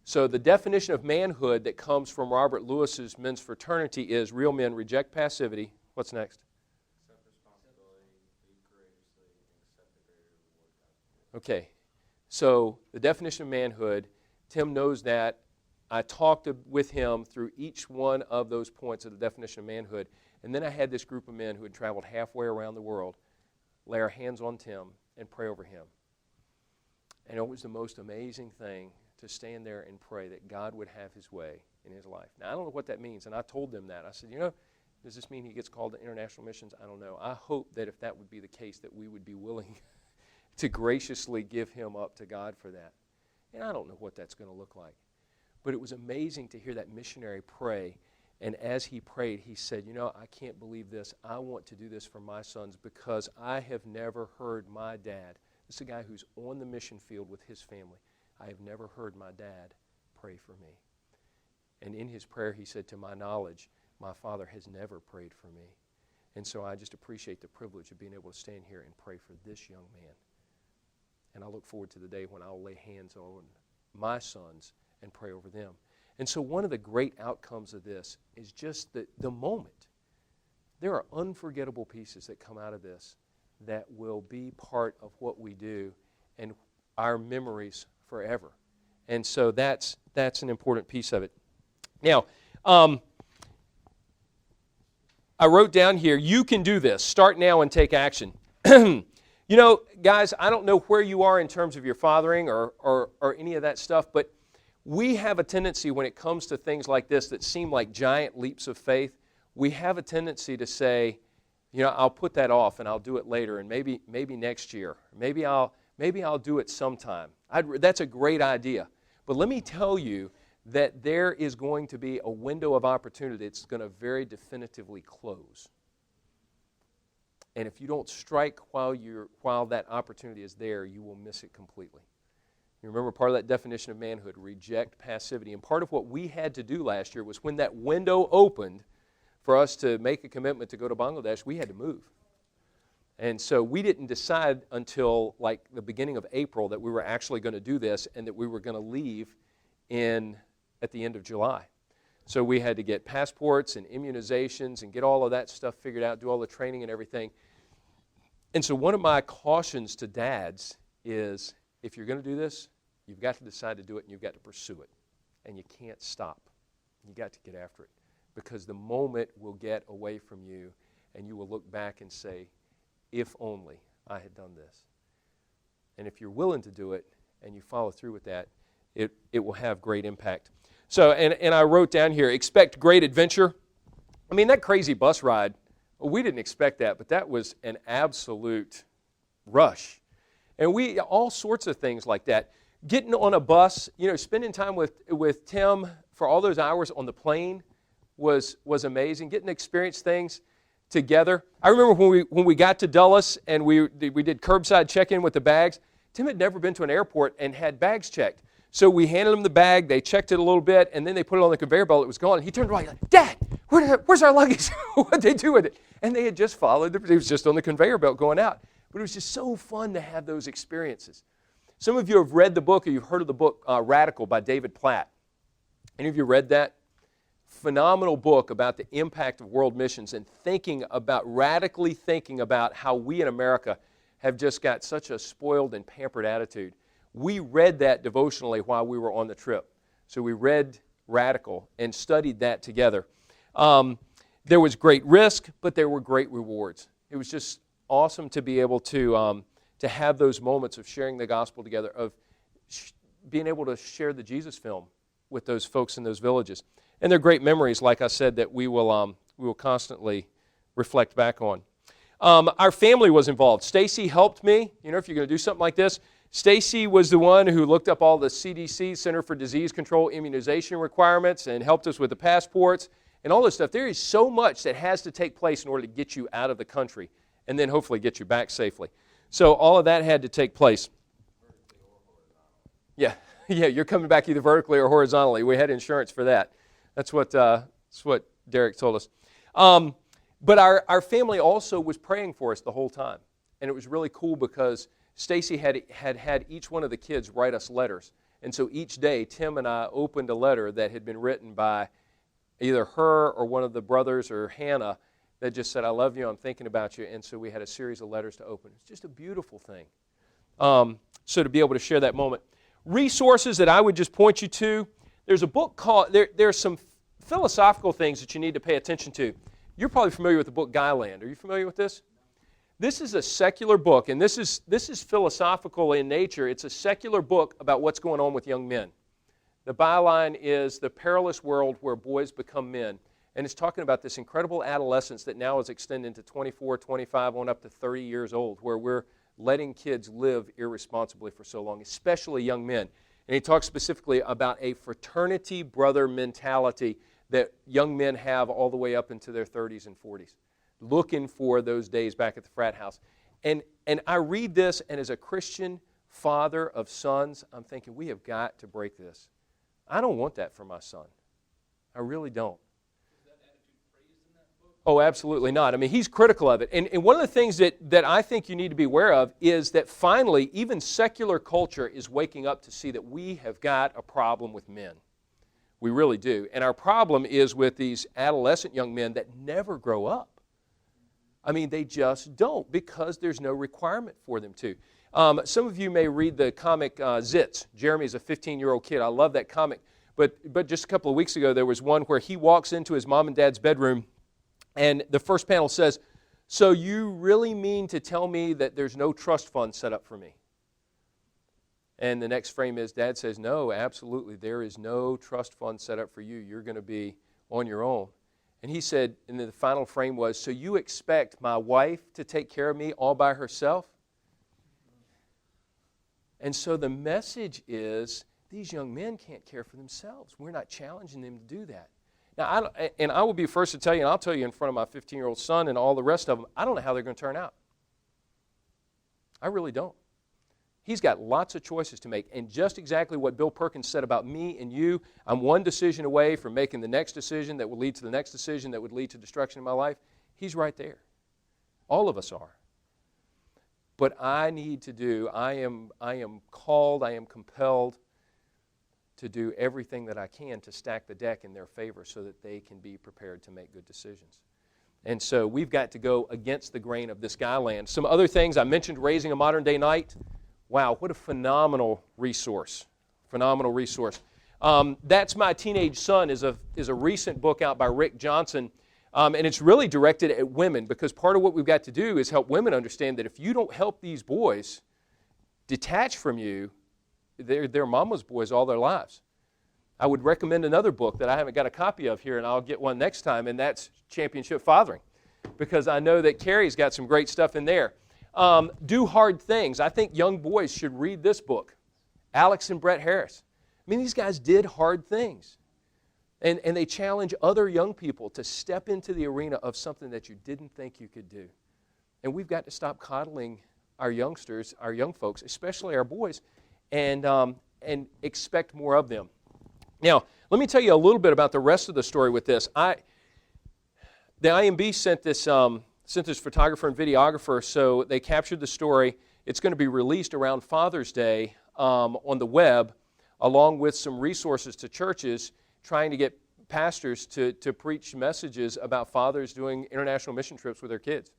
So the definition of manhood that comes from Robert Lewis's men's fraternity is real men reject passivity. What's next? Accept responsibility, lead courageously, and accept the greater reward. Okay. So the definition of manhood, Tim knows that. I talked with him through each one of those points of the definition of manhood. And then I had this group of men who had traveled halfway around the world lay our hands on Tim and pray over him. And it was the most amazing thing to stand there and pray that God would have His way in his life. Now, I don't know what that means, and I told them that. I said, does this mean he gets called to international missions? I don't know. I hope that if that would be the case, that we would be willing to graciously give him up to God for that. And I don't know what that's going to look like. But it was amazing to hear that missionary pray. And as he prayed, he said, I can't believe this. I want to do this for my sons because I have never heard my dad. This is a guy who's on the mission field with his family. I have never heard my dad pray for me. And in his prayer, he said, to my knowledge, my father has never prayed for me. And so I just appreciate the privilege of being able to stand here and pray for this young man. And I look forward to the day when I'll lay hands on my sons and pray over them. And so one of the great outcomes of this is just the moment. There are unforgettable pieces that come out of this that will be part of what we do and our memories forever. And so that's an important piece of it. Now, I wrote down here, you can do this. Start now and take action. You know, guys, I don't know where you are in terms of your fathering or any of that stuff, but we have a tendency when it comes to things like this that seem like giant leaps of faith, we have a tendency to say, you know, I'll put that off and I'll do it later and maybe next year. Maybe I'll do it sometime. That's a great idea. But let me tell you that there is going to be a window of opportunity that's going to very definitively close. And if you don't strike while that opportunity is there, you will miss it completely. You remember part of that definition of manhood, reject passivity. And part of what we had to do last year was when that window opened for us to make a commitment to go to Bangladesh, we had to move. And so we didn't decide until like the beginning of April that we were actually going to do this and that we were going to leave at the end of July. So we had to get passports and immunizations and get all of that stuff figured out, do all the training and everything. And so one of my cautions to dads is, if you're going to do this, you've got to decide to do it and you've got to pursue it. And you can't stop. You've got to get after it. Because the moment will get away from you and you will look back and say, if only I had done this. And if you're willing to do it and you follow through with that, it will have great impact. So, and I wrote down here, expect great adventure. I mean, that crazy bus ride, well, we didn't expect that, but that was an absolute rush. And all sorts of things like that. Getting on a bus, you know, spending time with Tim for all those hours on the plane was amazing. Getting to experience things together. I remember when we got to Dulles and we did curbside check-in with the bags. Tim had never been to an airport and had bags checked. So we handed him the bag, they checked it a little bit, and then they put it on the conveyor belt, it was gone. He turned around like, Dad, where's our luggage? What'd they do with it? And they had just followed, it was just on the conveyor belt going out. But it was just so fun to have those experiences. Some of you have read the book or you've heard of the book Radical by David Platt. Any of you read that? Phenomenal book about the impact of world missions and radically thinking about how we in America have just got such a spoiled and pampered attitude. We read that devotionally while we were on the trip. So we read Radical and studied that together. There was great risk, but there were great rewards. It was just awesome to be able to have those moments of sharing the gospel together, of being able to share the Jesus film with those folks in those villages. And they're great memories, like I said, that we will constantly reflect back on. Our family was involved. Stacy helped me. You know, if you're going to do something like this, Stacy was the one who looked up all the CDC, Center for Disease Control, immunization requirements and helped us with the passports and all this stuff. There is so much that has to take place in order to get you out of the country and then hopefully get you back safely. So all of that had to take place. Yeah, you're coming back either vertically or horizontally. We had insurance for that. That's what Derek told us. But our family also was praying for us the whole time. And it was really cool because Stacy had each one of the kids write us letters. And so each day, Tim and I opened a letter that had been written by either her or one of the brothers or Hannah that just said, I love you, I'm thinking about you. And so we had a series of letters to open. It's just a beautiful thing. So to be able to share that moment. Resources that I would just point you to, there's a book called, there's some philosophical things that you need to pay attention to. You're probably familiar with the book Guyland. Are you familiar with this? This is a secular book, and this is philosophical in nature. It's a secular book about what's going on with young men. The byline is The Perilous World Where Boys Become Men, and it's talking about this incredible adolescence that now is extending to 24, 25, on up to 30 years old, where we're letting kids live irresponsibly for so long, especially young men. And he talks specifically about a fraternity brother mentality that young men have all the way up into their 30s and 40s. Looking for those days back at the frat house. And I read this, and as a Christian father of sons, I'm thinking, we have got to break this. I don't want that for my son. I really don't. Is that attitude praised in that book? Oh, absolutely not. I mean, he's critical of it. And one of the things that I think you need to be aware of is that finally, even secular culture is waking up to see that we have got a problem with men. We really do. And our problem is with these adolescent young men that never grow up. I mean, they just don't because there's no requirement for them to. Some of you may read the comic Zits. Jeremy's a 15-year-old kid. I love that comic. But just a couple of weeks ago, there was one where he walks into his mom and dad's bedroom, and the first panel says, "So you really mean to tell me that there's no trust fund set up for me?" And the next frame is, Dad says, "No, absolutely, there is no trust fund set up for you. You're going to be on your own." And he said, and then the final frame was, "So you expect my wife to take care of me all by herself?" And so the message is, these young men can't care for themselves. We're not challenging them to do that. Now, I will be first to tell you, and I'll tell you in front of my 15-year-old son and all the rest of them, I don't know how they're going to turn out. I really don't. He's got lots of choices to make, and just exactly what Bill Perkins said about me and you, I'm one decision away from making the next decision that will lead to the next decision that would lead to destruction in my life. He's right there. All of us are. But I need to do, I am called, I am compelled to do everything that I can to stack the deck in their favor so that they can be prepared to make good decisions. And so we've got to go against the grain of this guy land. Some other things, I mentioned Raising a Modern Day Knight. Wow, what a phenomenal resource. Phenomenal resource. That's My Teenage Son is a recent book out by Rick Johnson. And it's really directed at women, because part of what we've got to do is help women understand that if you don't help these boys detach from you, they're mama's boys all their lives. I would recommend another book that I haven't got a copy of here, and I'll get one next time, and that's Championship Fathering, because I know that Carrie's got some great stuff in there. Do Hard Things. I think young boys should read this book. Alex and Brett Harris. I mean, these guys did hard things. And they challenge other young people to step into the arena of something that you didn't think you could do. And we've got to stop coddling our youngsters, our young folks, especially our boys, and expect more of them. Now, let me tell you a little bit about the rest of the story with this. The IMB sent this photographer and videographer, so they captured the story. It's going to be released around Father's Day on the web, along with some resources to churches trying to get pastors to preach messages about fathers doing international mission trips with their kids.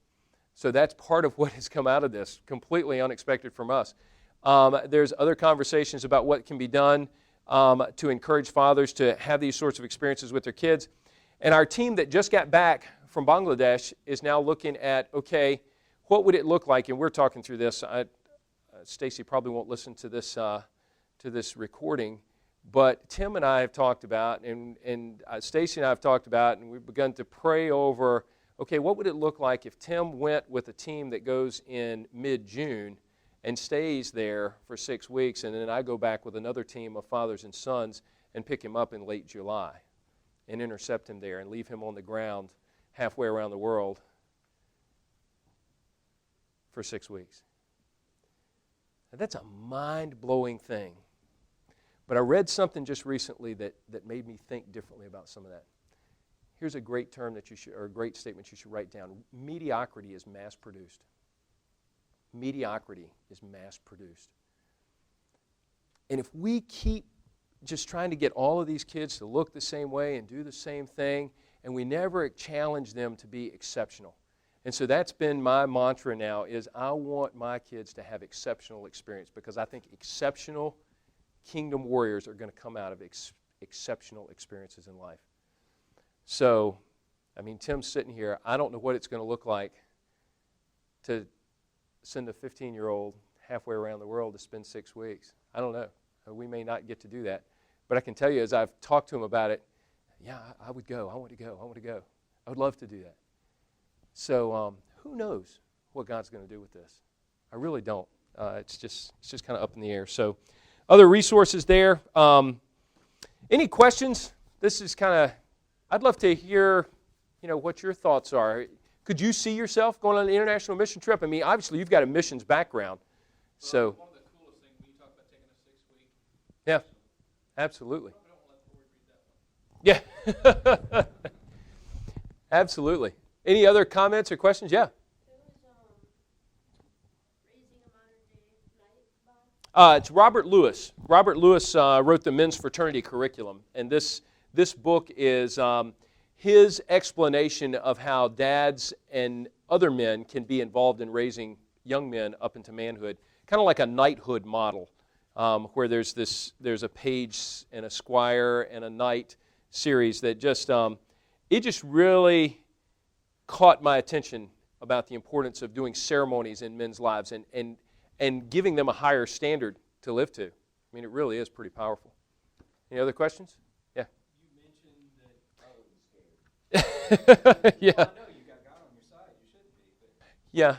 So that's part of what has come out of this, completely unexpected from us. There's other conversations about what can be done to encourage fathers to have these sorts of experiences with their kids. And our team that just got back from Bangladesh is now looking at, okay, what would it look like? And we're talking through this. Stacy probably won't listen to this recording, but Tim and I have talked about, and Stacy and I have talked about, and we've begun to pray over, okay, what would it look like if Tim went with a team that goes in mid-June and stays there for 6 weeks, and then I go back with another team of fathers and sons and pick him up in late July and intercept him there and leave him on the ground halfway around the world for 6 weeks. Now, that's a mind-blowing thing. But I read something just recently that made me think differently about some of that. Here's a great term that you should, or a great statement you should write down. Mediocrity is mass-produced. Mediocrity is mass-produced. And if we keep just trying to get all of these kids to look the same way and do the same thing, and we never challenge them to be exceptional. And so that's been my mantra now, is I want my kids to have exceptional experience, because I think exceptional kingdom warriors are going to come out of exceptional experiences in life. So, I mean, Tim's sitting here. I don't know what it's going to look like to send a 15-year-old halfway around the world to spend 6 weeks. I don't know. We may not get to do that. But I can tell you, as I've talked to him about it, yeah, I would go. I want to go. I want to go. I would love to do that. So who knows what God's going to do with this? I really don't. It's just kind of up in the air. So other resources there. Any questions? This is kind of, I'd love to hear, what your thoughts are. Could you see yourself going on an international mission trip? I mean, obviously you've got a missions background. So one of the coolest things when you talk about taking a 6-week. Yeah, absolutely. I don't let Lori read that one. Yeah. Absolutely. Any other comments or questions? Yeah. It's Robert Lewis. Robert Lewis wrote the Men's Fraternity Curriculum, and this book is his explanation of how dads and other men can be involved in raising young men up into manhood, kind of like a knighthood model, where there's a page and a squire and a knight series that just it just really caught my attention about the importance of doing ceremonies in men's lives and giving them a higher standard to live to. I mean, it really is pretty powerful. Any other questions? Yeah. You mentioned that I was scared. Yeah. Well, I know you got God on your side. You shouldn't be. But, Yeah.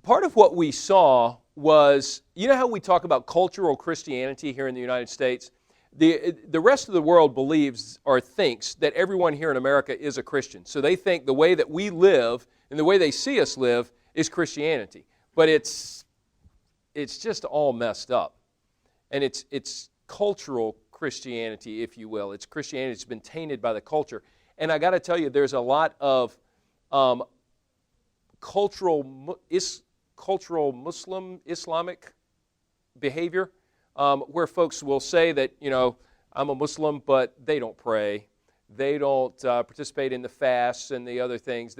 Part of what we saw was, you know how we talk about cultural Christianity here in the United States? The rest of the world believes or thinks that everyone here in America is a Christian. So they think the way that we live and the way they see us live is Christianity. But it's just all messed up. And it's cultural Christianity, if you will. It's Christianity that's been tainted by the culture. And I got to tell you, there's a lot of cultural Muslim Islamic behavior where folks will say that, you know, I'm a Muslim, but they don't pray. They don't participate in the fasts and the other things.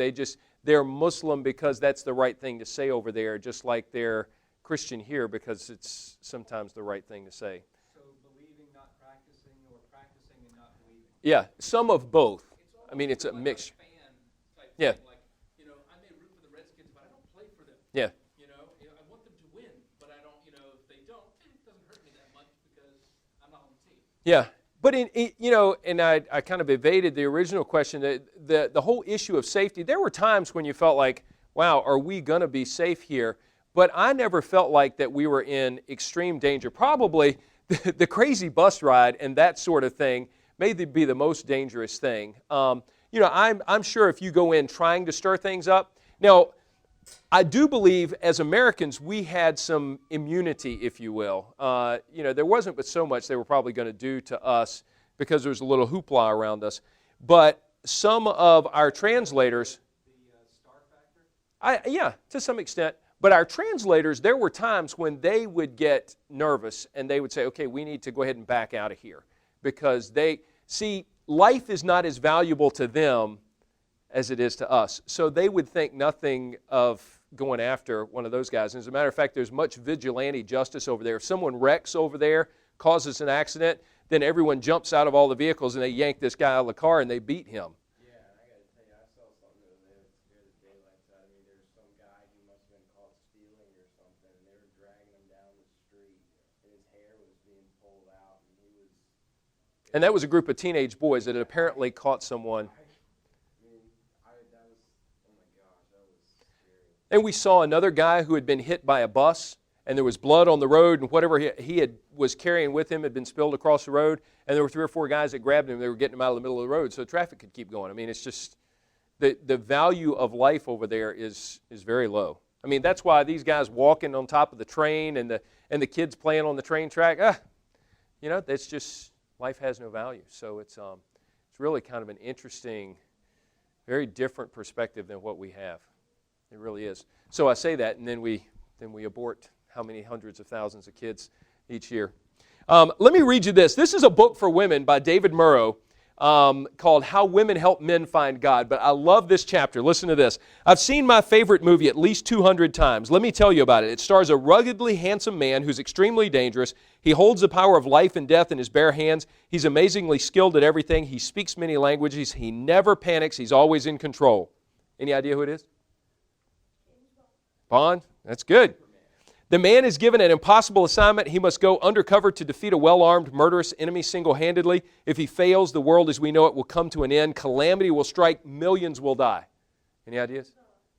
They're Muslim because that's the right thing to say over there, just like they're Christian here because it's sometimes the right thing to say. so believing, not practicing, or practicing and not believing. Yeah, some of both. I mean, it's a mix. Fan type Yeah. thing. Like, you know, I may root for the Redskins, but I don't play for them. Yeah. You know, I want them to win, but I don't, you know, if they don't, it doesn't hurt me that much because I'm not on the team. Yeah, but you know, and I kind of evaded the original question. The whole issue of safety. There were times when you felt like, wow, are we going to be safe here? But I never felt like that we were in extreme danger. Probably the crazy bus ride and that sort of thing may be the most dangerous thing. You know, I'm sure if you go in trying to stir things up. Now, I do believe as Americans we had some immunity, if you will. You know, there wasn't but so much they were probably going to do to us because there was a little hoopla around us. But some of our translators, The star factor? yeah, to some extent. But our translators, there were times when they would get nervous and they would say, okay, we need to go ahead and back out of here. Because they, see, life is not as valuable to them as it is to us. So they would think nothing of going after one of those guys. And as a matter of fact, there's much vigilante justice over there. If someone wrecks over there, causes an accident, then everyone jumps out of all the vehicles and they yank this guy out of the car and they beat him. Yeah, and I got to tell you, I saw something the other day that scared the daylights out of me. There was some guy who must have been caught stealing or something, and they were dragging him down the street, and his hair was being pulled out, and he was... And that was a group of teenage boys that had apparently caught someone. I mean, that was, oh my gosh, that was scary. And we saw another guy who had been hit by a bus, and there was blood on the road, and whatever he was carrying with him had been spilled across the road, and there were 3 or 4 guys that grabbed him. They were getting him out of the middle of the road so traffic could keep going. I mean, it's just the value of life over there is very low. I mean, that's why these guys walking on top of the train and the kids playing on the train track, you know, that's just, life has no value. So it's really kind of an interesting, very different perspective than what we have. It really is. So I say that, and then we abort how many hundreds of thousands of kids each year. Let me read you this. This is a book for women by David Murrow called How Women Help Men Find God. But I love this chapter. Listen to this. I've seen my favorite movie at least 200 times. Let me tell you about it. It stars a ruggedly handsome man who's extremely dangerous. He holds the power of life and death in his bare hands. He's amazingly skilled at everything. He speaks many languages. He never panics. He's always in control. Any idea who it is? Bond? That's good. The man is given an impossible assignment. He must go undercover to defeat a well-armed, murderous enemy single-handedly. If he fails, the world as we know it will come to an end. Calamity will strike. Millions will die. Any ideas?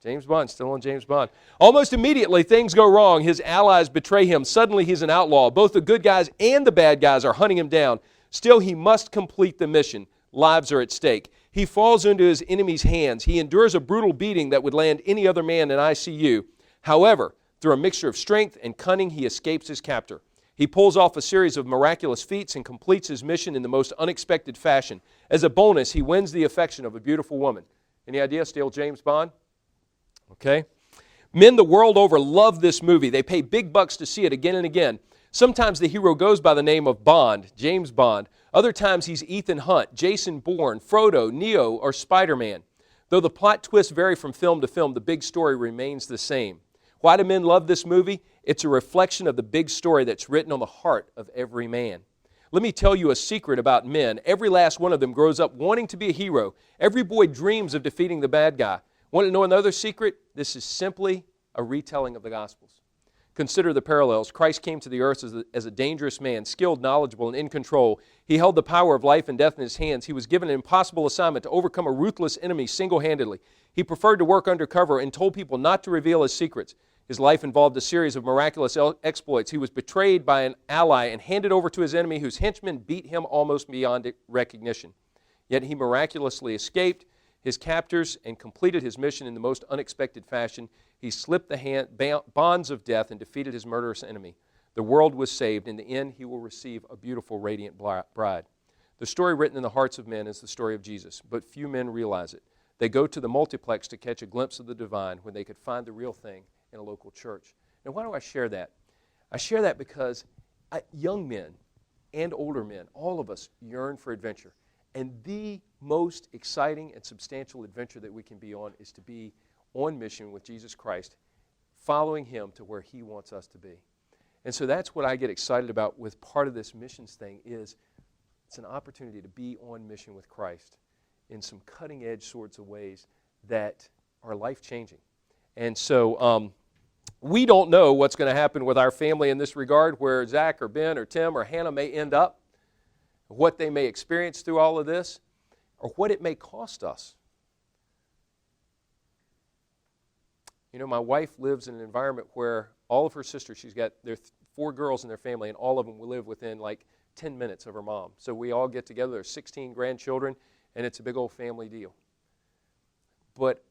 James Bond, still on James Bond. Almost immediately, things go wrong. His allies betray him. Suddenly, he's an outlaw. Both the good guys and the bad guys are hunting him down. Still, he must complete the mission. Lives are at stake. He falls into his enemy's hands. He endures a brutal beating that would land any other man in ICU. However, through a mixture of strength and cunning, he escapes his captor. He pulls off a series of miraculous feats and completes his mission in the most unexpected fashion. As a bonus, he wins the affection of a beautiful woman. Any idea? Still James Bond? Okay. Men the world over love this movie. They pay big bucks to see it again and again. Sometimes the hero goes by the name of Bond, James Bond. Other times he's Ethan Hunt, Jason Bourne, Frodo, Neo, or Spider-Man. Though the plot twists vary from film to film, the big story remains the same. Why do men love this movie? It's a reflection of the big story that's written on the heart of every man. Let me tell you a secret about men. Every last one of them grows up wanting to be a hero. Every boy dreams of defeating the bad guy. Want to know another secret? This is simply a retelling of the Gospels. Consider the parallels. Christ came to the earth as a dangerous man, skilled, knowledgeable, and in control. He held the power of life and death in his hands. He was given an impossible assignment to overcome a ruthless enemy single-handedly. He preferred to work undercover and told people not to reveal his secrets. His life involved a series of miraculous exploits. He was betrayed by an ally and handed over to his enemy, whose henchmen beat him almost beyond recognition. Yet he miraculously escaped his captors and completed his mission in the most unexpected fashion. He slipped the bonds of death and defeated his murderous enemy. The world was saved. In the end, he will receive a beautiful, radiant bride. The story written in the hearts of men is the story of Jesus, but few men realize it. They go to the multiplex to catch a glimpse of the divine when they could find the real thing in a local church. Now, why do I share that? I share that because young men and older men, all of us yearn for adventure. And the most exciting and substantial adventure that we can be on is to be on mission with Jesus Christ, following Him to where He wants us to be. And so that's what I get excited about with part of this missions thing is it's an opportunity to be on mission with Christ in some cutting-edge sorts of ways that are life-changing. And so we don't know what's going to happen with our family in this regard, where Zach or Ben or Tim or Hannah may end up, what they may experience through all of this, or what it may cost us. You know, my wife lives in an environment where all of her sisters, there are 4 girls in their family, and all of them will live within like 10 minutes of her mom. So we all get together, there's 16 grandchildren, and it's a big old family deal. But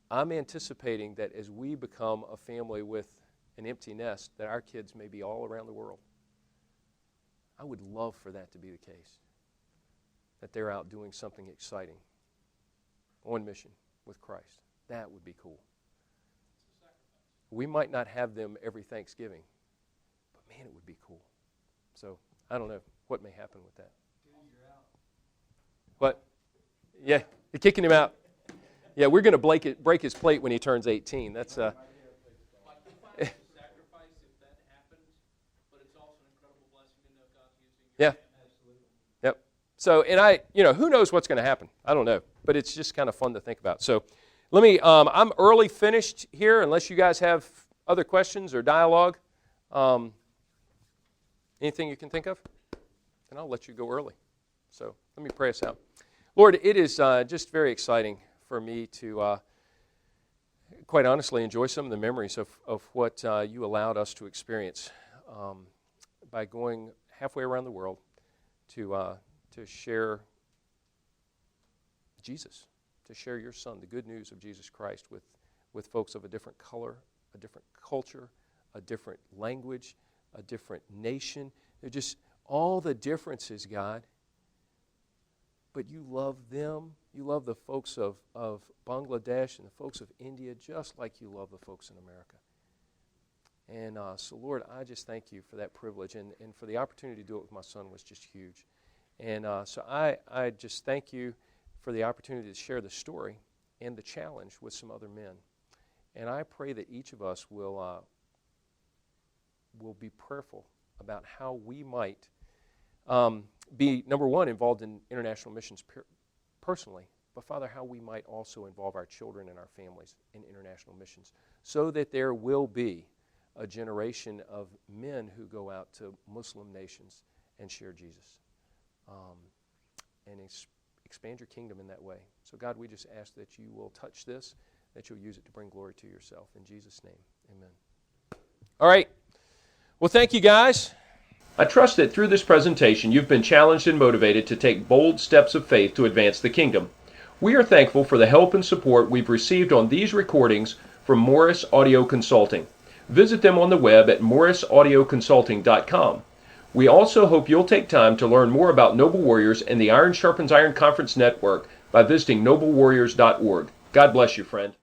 I'm anticipating that as we become a family with an empty nest, that our kids may be all around the world. I would love for that to be the case, that they're out doing something exciting, on mission with Christ. That would be cool. We might not have them every Thanksgiving, but man, it would be cool. So, I don't know what may happen with that. What? Yeah, you're kicking him out. Yeah, we're going to break his plate when he turns 18. That's Sacrifice if that happens, but it's also an incredible blessing to know God's using your yeah. Yep. So, and who knows what's going to happen? I don't know, but it's just kind of fun to think about. So, let me. I'm early finished here, unless you guys have other questions or dialogue. Anything you can think of, and I'll let you go early. So, let me pray us out. Lord, it is just very exciting for me to, quite honestly, enjoy some of the memories of what you allowed us to experience by going halfway around the world to share Jesus, to share your Son, the good news of Jesus Christ with folks of a different color, a different culture, a different language, a different nation. They're just all the differences, God. But you love them. You love the folks of Bangladesh and the folks of India just like you love the folks in America. And so, Lord, I just thank you for that privilege. And for the opportunity to do it with my son was just huge. And so I just thank you for the opportunity to share the story and the challenge with some other men. And I pray that each of us will be prayerful about how we might be, number one, involved in international missions personally, but Father, how we might also involve our children and our families in international missions so that there will be a generation of men who go out to Muslim nations and share Jesus and expand your kingdom in that way. So God, we just ask that you will touch this, that you'll use it to bring glory to yourself. In Jesus' name, amen. All right. Well, thank you, guys. I trust that through this presentation you've been challenged and motivated to take bold steps of faith to advance the kingdom. We are thankful for the help and support we've received on these recordings from Morris Audio Consulting. Visit them on the web at morrisaudioconsulting.com. We also hope you'll take time to learn more about Noble Warriors and the Iron Sharpens Iron Conference Network by by visiting noblewarriors.org. God bless you, friend.